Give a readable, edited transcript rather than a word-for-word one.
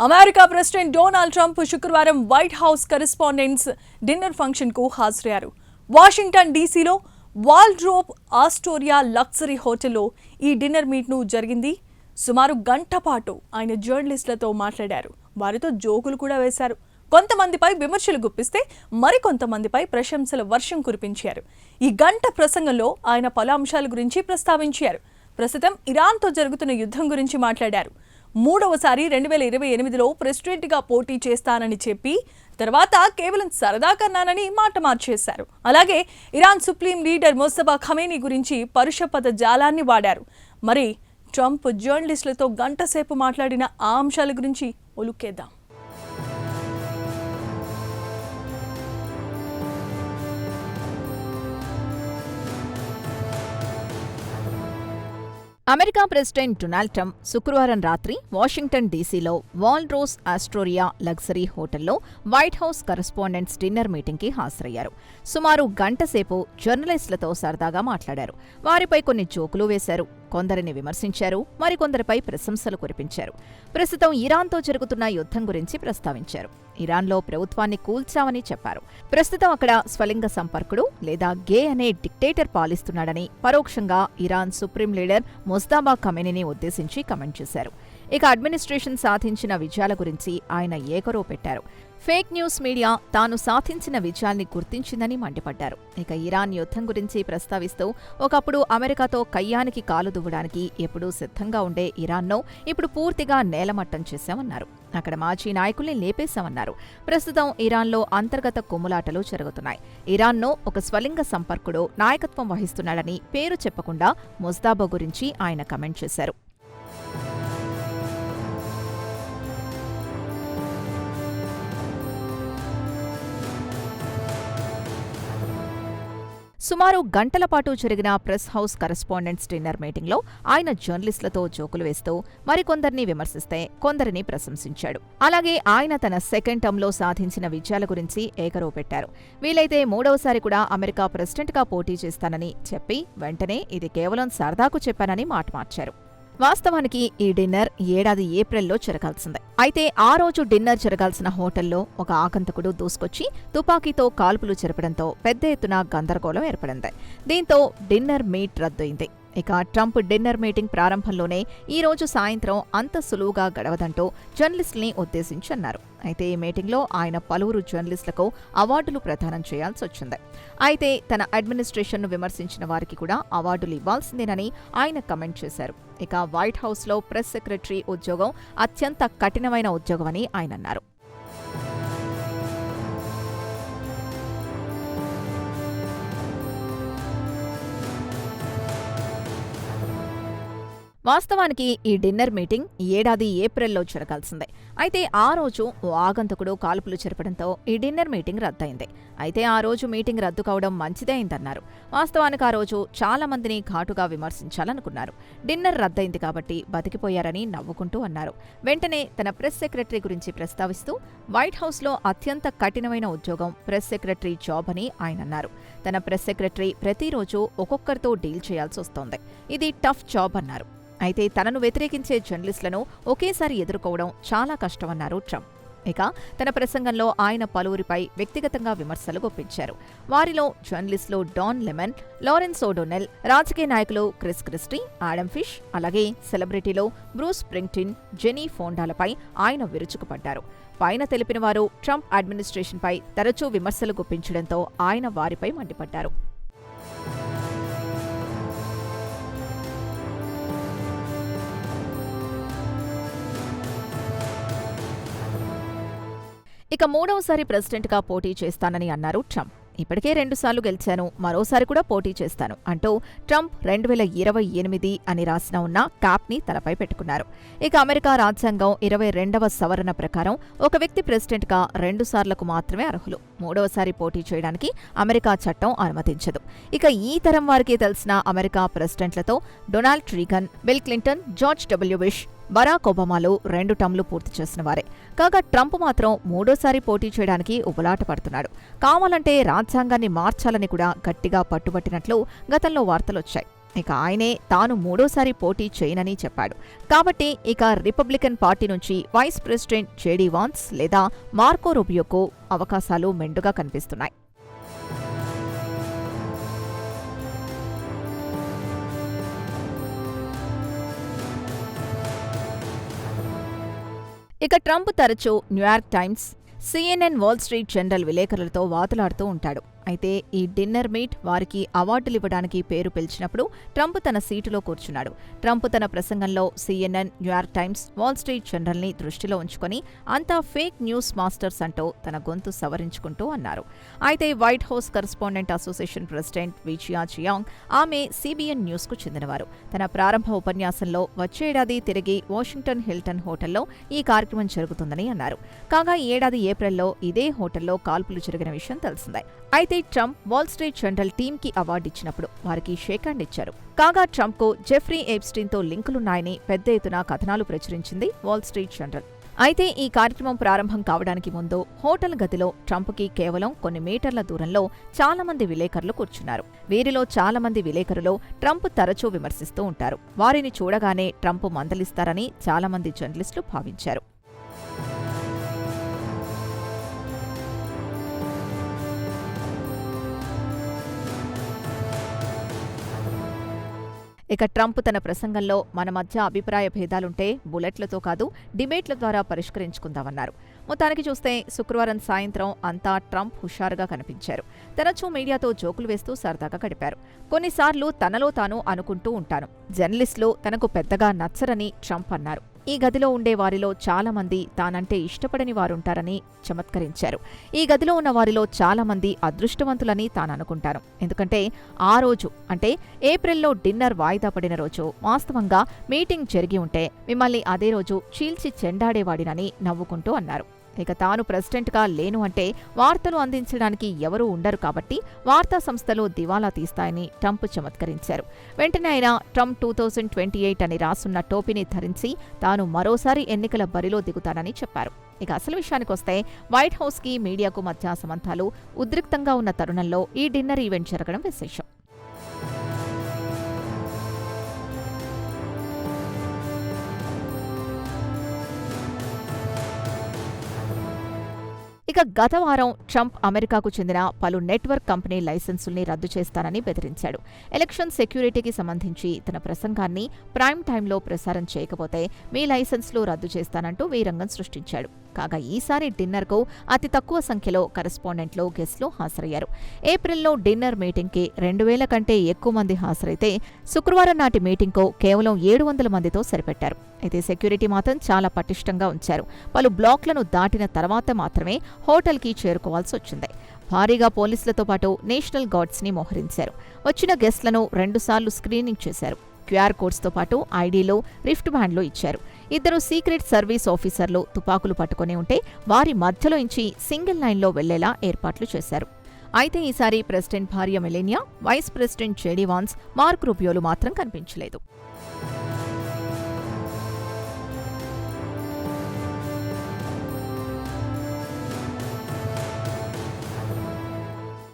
America president Donald Trump శుక్రవారం white house correspondents dinner ఫంక్షన్కు హాజరయ్యారు. వాషింగ్టన్ డీసీలో వాల్డ్రోప్ ఆస్టోరియా లగ్జరీ హోటల్లో ఈ డిన్నర్ మీట్ను జరిగింది. సుమారు గంట పాటు ఆయన జర్నలిస్టులతో మాట్లాడారు. వారితో జోకులు కూడా వేశారు. కొంతమందిపై విమర్శలు గుప్పిస్తే మరికొంతమందిపై ప్రశంసల వర్షం కురిపించారు. ఈ గంట ప్రసంగంలో ఆయన పలు అంశాల గురించి ప్రస్తావించారు. ప్రస్తుతం ఇరాన్తో జరుగుతున్న యుద్ధం గురించి మాట్లాడారు. మూడవసారి 2028లో ప్రెసిడెంట్గా పోటీ చేస్తానని చెప్పి తర్వాత కేవలం సరదా కన్నానని మాట మార్చేశారు. అలాగే Iran supreme leader Mustafa Khamenei గురించి పరుష పద జాలాన్ని వాడారు. మరి ట్రంప్ జర్నలిస్టులతో గంట సేపు మాట్లాడిన ఆ అంశాల గురించి ఒలుక్కేద్దాం. అమెరికా ప్రెసిడెంట్ డొనాల్డ్ ట్రంప్ శుక్రవారం రాత్రి వాషింగ్టన్ డీసీలో వాల్డ్రోస్ ఆస్టోరియా లగ్జరీ హోటల్లో వైట్ హౌస్ కరెస్పాండెంట్స్ డిన్నర్ మీటింగ్కి హాజరయ్యారు. సుమారు గంట సేపు జర్నలిస్టులతో సరదాగా మాట్లాడారు. వారిపై కొన్ని జోకులు వేశారు. కొందరిని విమర్శించారు. మరికొందరిపై ప్రశంసలు కురిపించారు. ప్రస్తుతం ఇరాన్తో జరుగుతున్న యుద్ధం గురించి ప్రస్తావించారు. ఇరాన్లో ప్రభుత్వాన్ని కూల్చామని చెప్పారు. ప్రస్తుతం అక్కడ స్వలింగ సంపర్కుడు లేదా గే అనే డిక్టేటర్ పాలిస్తున్నాడని పరోక్షంగా ఇరాన్ సుప్రీం లీడర్ ముస్తఫా ఖమేనీని ఉద్దేశించి కమెంట్ చేశారు. ఇక అడ్మినిస్ట్రేషన్ సాధించిన విజయాల గురించి ఆయన ఏకరో పెట్టారు. ఫేక్ న్యూస్ మీడియా తాను సాధించిన విజయాల్ని గుర్తించిందని మండిపడ్డారు. ఇక ఇరాన్ యుద్ధం గురించి ప్రస్తావిస్తూ ఒకప్పుడు అమెరికాతో కయ్యానికి కాలు దువ్వడానికి ఎప్పుడూ సిద్ధంగా ఉండే ఇరాన్ను ఇప్పుడు పూర్తిగా నేలమట్టం చేశామన్నారు. అక్కడ మాజీ నాయకుల్ని లేపేశామన్నారు. ప్రస్తుతం ఇరాన్లో అంతర్గత కుమ్ములాటలు జరుగుతున్నాయి. ఇరాన్ను ఒక స్వలింగ సంపర్కుడు నాయకత్వం వహిస్తున్నాడని పేరు చెప్పకుండా ముస్తఫా గురించి ఆయన కమెంట్ చేశారు. సుమారు గంటల పాటు జరిగిన ప్రెస్ హౌస్ కరెస్పాండెంట్స్ డిన్నర్ మీటింగ్లో ఆయన జర్నలిస్టులతో జోకులు వేస్తూ మరికొందరిని విమర్శిస్తే కొందరిని ప్రశంసించాడు. అలాగే ఆయన తన సెకండ్ టర్మ్లో సాధించిన విజయాల గురించి ఏకరో పెట్టారు. వీలైతే మూడవసారి కూడా అమెరికా ప్రెసిడెంట్గా పోటీ చేస్తానని చెప్పి వెంటనే ఇది కేవలం సరదాకు చెప్పానని మాట మార్చారు. వాస్తవానికి ఈ డిన్నర్ ఏడాది ఏప్రిల్లో జరగాల్సిందే. అయితే ఆ రోజు డిన్నర్ జరగాల్సిన హోటల్లో ఒక ఆగంతకుడు దూసుకొచ్చి తుపాకీతో కాల్పులు జరపడంతో పెద్ద ఎత్తున గందరగోళం ఏర్పడింది. దీంతో డిన్నర్ మీట్ రద్దయింది. ఇక ట్రంప్ డిన్నర్ మీటింగ్ ప్రారంభంలోనే ఈ రోజు సాయంత్రం అంత సులువుగా గడవదంటూ జర్నలిస్టుల్ని ఉద్దేశించి అన్నారు. అయితే ఈ మీటింగ్లో ఆయన పలువురు జర్నలిస్టులకు అవార్డులు ప్రదానం చేయాల్సి వచ్చింది. అయితే తన అడ్మినిస్ట్రేషన్ను విమర్శించిన వారికి కూడా అవార్డులు ఇవ్వాల్సిందేనని ఆయన కమెంట్ చేశారు. ఇక వైట్ హౌస్లో ప్రెస్ సెక్రటరీ ఉద్యోగం అత్యంత కఠినమైన ఉద్యోగమని ఆయన అన్నారు. వాస్తవానికి ఈ డిన్నర్ మీటింగ్ ఏడాది ఏప్రిల్లో జరగాల్సిందే. అయితే ఆ రోజు ఓ ఆగంతకుడు కాల్పులు జరపడంతో ఈ డిన్నర్ మీటింగ్ రద్దయింది. అయితే ఆ రోజు మీటింగ్ రద్దు కావడం మంచిదే అయిందన్నారు. వాస్తవానికి ఆ రోజు చాలా మందిని ఘాటుగా విమర్శించాలనుకున్నారు. డిన్నర్ రద్దయింది కాబట్టి బతికిపోయారని నవ్వుకుంటూ అన్నారు. వెంటనే తన ప్రెస్ సెక్రటరీ గురించి ప్రస్తావిస్తూ వైట్ హౌస్లో అత్యంత కఠినమైన ఉద్యోగం ప్రెస్ సెక్రటరీ జాబ్ అని ఆయన అన్నారు. తన ప్రెస్ సెక్రటరీ ప్రతిరోజు ఒక్కొక్కరితో డీల్ చేయాల్సి వస్తోంది. ఇది టఫ్ జాబ్ అన్నారు. అయితే తనను వ్యతిరేకించే జర్నలిస్టులను ఒకేసారి ఎదుర్కోవడం చాలా కష్టమన్నారు ట్రంప్. ఇక తన ప్రసంగంలో ఆయన పలువురిపై వ్యక్తిగతంగా విమర్శలు గుప్పించారు. వారిలో జర్నలిస్టులు డాన్ లెమన్, లారెన్స్ ఓడోనెల్, రాజకీయ నాయకులు క్రిస్ క్రిస్టీ, ఆడమ్ ఫిష్, అలాగే సెలబ్రిటీలు బ్రూస్ స్ప్రింగ్స్టీన్, జెనీ ఫోండాలపై ఆయన విరుచుకుపడ్డారు. పైన తెలిపిన వారు ట్రంప్ అడ్మినిస్ట్రేషన్పై తరచూ విమర్శలు గుప్పించడంతో ఆయన వారిపై మండిపడ్డారు. ఇక మూడవసారి ప్రెసిడెంట్గా పోటీ చేస్తానని అన్నారు ట్రంప్. ఇప్పటికే 2 సార్లు గెలిచాను, మరోసారి కూడా పోటీ చేస్తాను అంటూ ట్రంప్ 2028 అని రాసిన ఉన్న క్యాప్ని తలపై పెట్టుకున్నారు. ఇక అమెరికా రాజ్యాంగం 22వ సవరణ ప్రకారం ఒక వ్యక్తి ప్రెసిడెంట్గా 2 సార్లకు మాత్రమే అర్హులు. మూడవసారి పోటీ చేయడానికి అమెరికా చట్టం అనుమతించదు. ఇక ఈ తరం వారికి తెలిసిన అమెరికా ప్రెసిడెంట్లతో Donald Reagan, Bill Clinton, George W Bush, Barack ఒబామాలు 2 టర్మ్లు పూర్తి చేసిన వారే. కాగా ట్రంప్ మాత్రం మూడోసారి పోటీ చేయడానికి ఉబలాట పడుతున్నాడు. కావాలంటే రాజ్యాంగాన్ని మార్చాలని కూడా గట్టిగా పట్టుబట్టినట్లు గతంలో వార్తలొచ్చాయి. ఇక ఆయనే తాను మూడోసారి పోటీ చేయనని చెప్పాడు. కాబట్టి ఇక రిపబ్లికన్ పార్టీ నుంచి వైస్ ప్రెసిడెంట్ జేడీ వాన్స్ లేదా మార్కో రూబియోకు అవకాశాలు మెండుగా కనిపిస్తున్నాయి. ఇక ట్రంప్ తరచూ New York times, CNN, wall street journal విలేకరులతో వాదులాడుతూ ఉంటాడు. అయితే ఈ డిన్నర్ మీట్ వారికి అవార్డులివ్వడానికి పేరు పిలిచినప్పుడు ట్రంప్ తన సీటులో కూర్చున్నాడు. ట్రంప్ తన ప్రసంగంలో CNN, New York Times, Wall Street జర్నల్ని దృష్టిలో ఉంచుకొని అంతా ఫేక్ న్యూస్ మాస్టర్స్ అంటూ తన గొంతు సవరించుకుంటూ అన్నారు. అయితే White House correspondent association president Weijia Jiang, ఆమె CBN న్యూస్కు చెందినవారు. తన ప్రారంభ ఉపన్యాసంలో వచ్చే ఏడాది తిరిగి వాషింగ్టన్ హిల్టన్ హోటల్లో ఈ కార్యక్రమం జరుగుతుందని అన్నారు. కాగా ఈ ఏడాది ఏప్రిల్లో ఇదే హోటల్లో కాల్పులు జరిగిన విషయం తెలిసిందే. అయితే ట్రంప్ వాల్ స్ట్రీట్ జర్నల్ టీమ్కి అవార్డు ఇచ్చినప్పుడు వారికి షేక్ హ్యాండ్ ఇచ్చారు. కాగా ట్రంప్కు జెఫ్రీ ఎప్స్టీన్తో లింకులున్నాయని పెద్ద ఎత్తున కథనాలు ప్రచురించింది వాల్ స్ట్రీట్ జర్నల్. అయితే ఈ కార్యక్రమం ప్రారంభం కావడానికి ముందు హోటల్ గదిలో ట్రంప్కి కేవలం కొన్ని మీటర్ల దూరంలో చాలా మంది విలేకరులు కూర్చున్నారు. వీరిలో చాలా మంది విలేకరులు ట్రంప్ తరచూ విమర్శిస్తూ ఉంటారు. వారిని చూడగానే ట్రంప్ మందలిస్తారని చాలా మంది జర్నలిస్టులు భావించారు. ఇక ట్రంప్ తన ప్రసంగంలో మన మధ్య అభిప్రాయ భేదాలుంటే బుల్లెట్లతో కాదు డిబేట్ల ద్వారా పరిష్కరించుకుందామన్నారు. మొత్తానికి చూస్తే శుక్రవారం సాయంత్రం అంతా ట్రంప్ హుషారుగా కనిపించారు. తరచూ మీడియాతో జోకులు వేస్తూ సరదాగా గడిపారు. కొన్నిసార్లు తనలో తాను అనుకుంటూ ఉంటాను, జర్నలిస్టులు తనకు పెద్దగా నచ్చరని ట్రంప్ అన్నారు. ఈ గదిలో ఉండే వారిలో చాలా మంది తానంటే ఇష్టపడని వారుంటారని చమత్కరించారు. ఈ గదిలో ఉన్న వారిలో చాలా మంది అదృష్టవంతులని తాననుకుంటాను. ఎందుకంటే ఆ రోజు అంటే ఏప్రిల్లో డిన్నర్ వాయిదా పడిన రోజు వాస్తవంగా మీటింగ్ జరిగి ఉంటే మిమ్మల్ని అదే రోజు చీల్చి చెండాడేవాడినని నవ్వుకుంటూ అన్నారు. ఇక తాను ప్రెసిడెంట్గా లేను అంటే వార్తలు అందించడానికి ఎవరూ ఉండరు కాబట్టి వార్తా సంస్థలు దివాలా తీస్తాయని ట్రంప్ చమత్కరించారు. వెంటనే ఆయన ట్రంప్ 2028 అని రాసున్న టోపీని ధరించి తాను మరోసారి ఎన్నికల బరిలో దిగుతానని చెప్పారు. ఇక అసలు విషయానికొస్తే వైట్ హౌస్కి మీడియాకు మధ్య సంబంధాలు ఉద్రిక్తంగా ఉన్న తరుణంలో ఈ డిన్నర్ ఈవెంట్ జరగడం విశేషం. ఇక గత వారం ట్రంప్ అమెరికాకు చెందిన పలు నెట్వర్క్ కంపెనీ లైసెన్సుల్ని రద్దు చేస్తానని బెదిరించాడు. ఎలక్షన్ సెక్యూరిటీకి సంబంధించి తన ప్రసంగాన్ని ప్రైమ్ టైంలో ప్రసారం చేయకపోతే మీ లైసెన్స్లు రద్దు చేస్తానంటూ వీరంగం సృష్టించాడు. కాగా ఈసారి డిన్నర్కు అతి తక్కువ సంఖ్యలో కరెస్పాండెంట్లు, గెస్ట్లు హాజరయ్యారు. ఏప్రిల్లో డిన్నర్ మీటింగ్కి 2000 కంటే ఎక్కువ మంది హాజరైతే శుక్రవారం నాటి మీటింగ్కు కేవలం 700 మందితో సరిపెట్టారు. అయితే సెక్యూరిటీ మాత్రం చాలా పటిష్టంగా ఉంచారు. పలు బ్లాక్లను దాటిన తర్వాత మాత్రమే హోటల్కి చేరుకోవాల్సి వచ్చింది. భారీగా పోలీసులతో పాటు నేషనల్ గార్డ్స్ని మోహరించారు. వచ్చిన గెస్ట్లను 2 సార్లు స్క్రీనింగ్ చేశారు. QR కోడ్స్తో పాటు ఐడీలు, రిఫ్ట్ బ్యాండ్లు ఇచ్చారు. 2 సీక్రెట్ సర్వీస్ ఆఫీసర్లు తుపాకులు పట్టుకుని ఉంటే వారి మధ్యలో నుంచి సింగిల్ లైన్లో వెళ్లేలా ఏర్పాట్లు చేశారు. అయితే ఈసారి ప్రెసిడెంట్ భార్య Melania, vice president JD Vance, Mark రూబియోలు మాత్రం కనిపించలేదు.